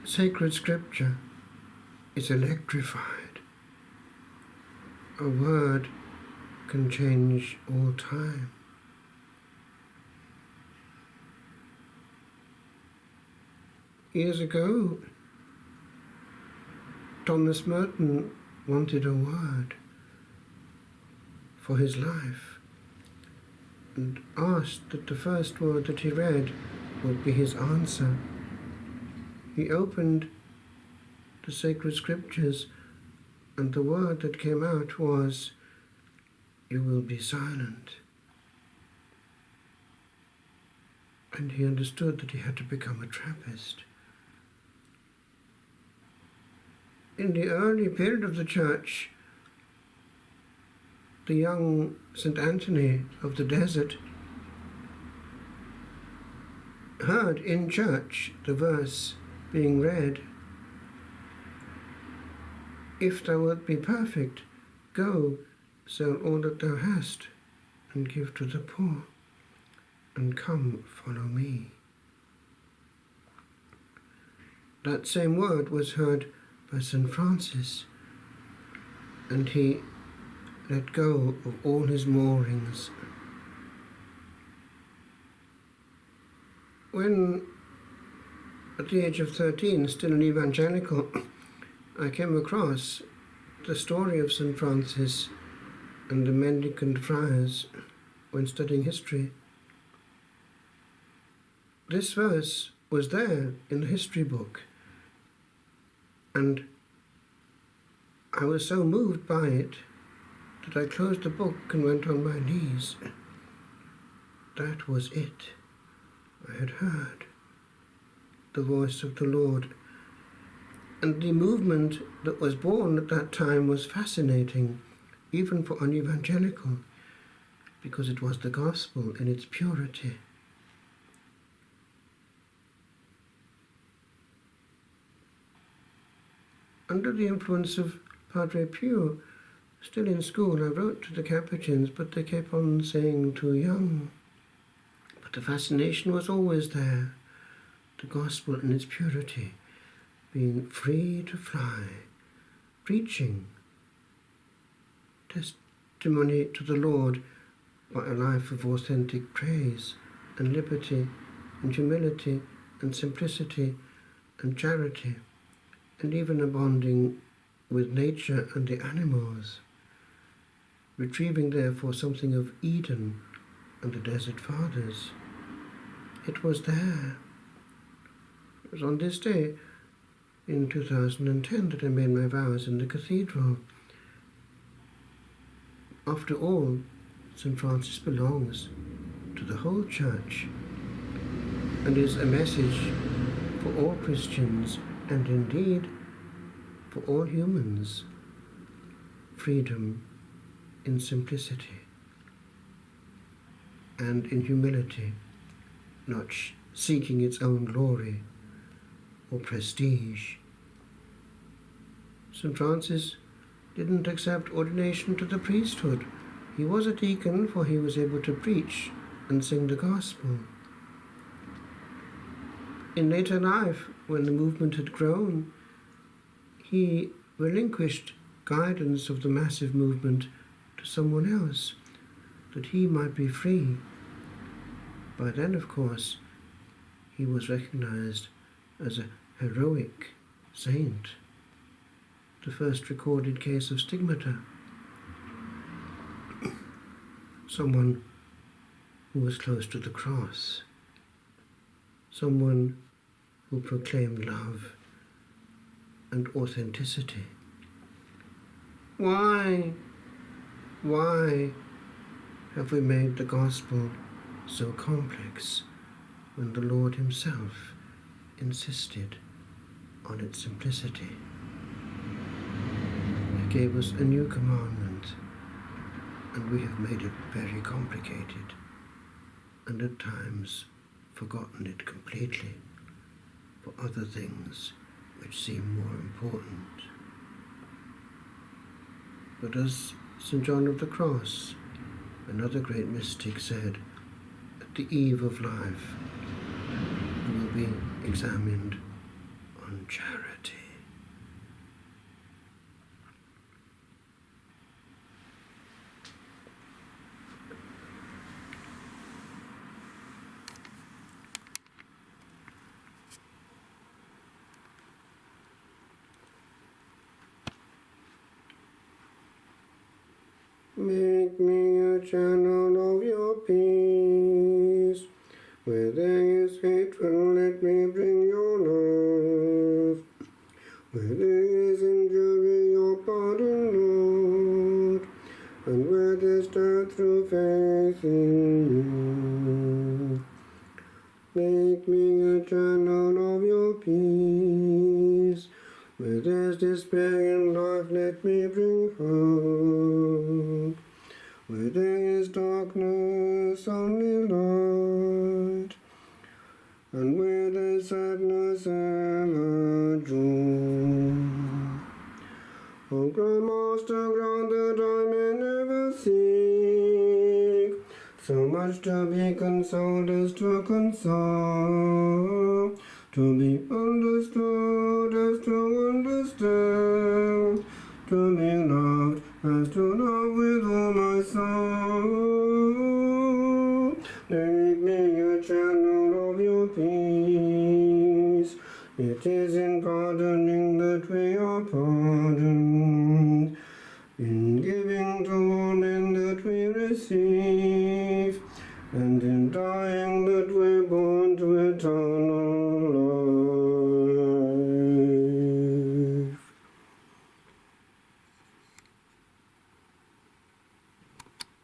Sacred Scripture is electrified. A word can change all time. Years ago, Thomas Merton wanted a word for his life and asked that the first word that he read would be his answer. He opened the sacred scriptures, and the word that came out was, "You will be silent." And he understood that he had to become a Trappist. In the early period of the church, the young St. Anthony of the desert heard in church the verse being read, "If thou wilt be perfect, go, sell all that thou hast, and give to the poor, and come, follow me." That same word was heard by St. Francis, and he let go of all his moorings. When, at the age of 13, still an evangelical, I came across the story of St. Francis and the mendicant friars when studying history. This verse was there in the history book, and I was so moved by it that I closed the book and went on my knees. That was it. I had heard the voice of the Lord, and the movement that was born at that time was fascinating, even for an evangelical, because it was the gospel in its purity. Under the influence of Padre Pio, still in school, I wrote to the Capuchins, but they kept on saying too young. But the fascination was always there, the gospel in its purity, being free to fly, preaching, testimony to the Lord by a life of authentic praise and liberty and humility and simplicity and charity, and even a bonding with nature and the animals, retrieving therefore something of Eden and the Desert Fathers. It was there. It was on this day in 2010 that I made my vows in the cathedral. After all, St. Francis belongs to the whole church and is a message for all Christians and indeed for all humans. Freedom in simplicity and in humility, not seeking its own glory or prestige. St. Francis didn't accept ordination to the priesthood. He was a deacon, for he was able to preach and sing the gospel. In later life, when the movement had grown, he relinquished guidance of the massive movement to someone else, that he might be free. By then, of course, he was recognized as a heroic saint, the first recorded case of stigmata, someone who was close to the cross, someone who proclaimed love and authenticity. Why have we made the gospel so complex when the Lord himself insisted on its simplicity? He gave us a new commandment, and we have made it very complicated, and at times forgotten it completely for other things which seem more important. But as St. John of the Cross, another great mystic, said, at the eve of life, we will be examined on charity. Make me a channel of your peace. Where there is hatred, let me bring your love. Where there is injury, your pardon, Lord. And where there's doubt, through faith in you. Make me a channel of your peace. Where there's despair in life, let me bring hope. Where there is darkness, only light. And where there's sadness, ever joy. O grand Master, grant that I may never seek so much to be consoled as to console, to be understood as to understand, to be loved as to love with all my soul. Make me a channel of your peace. It is in pardoning that we are pardoned, in giving to all men that we receive, and in dying that we're born to eternal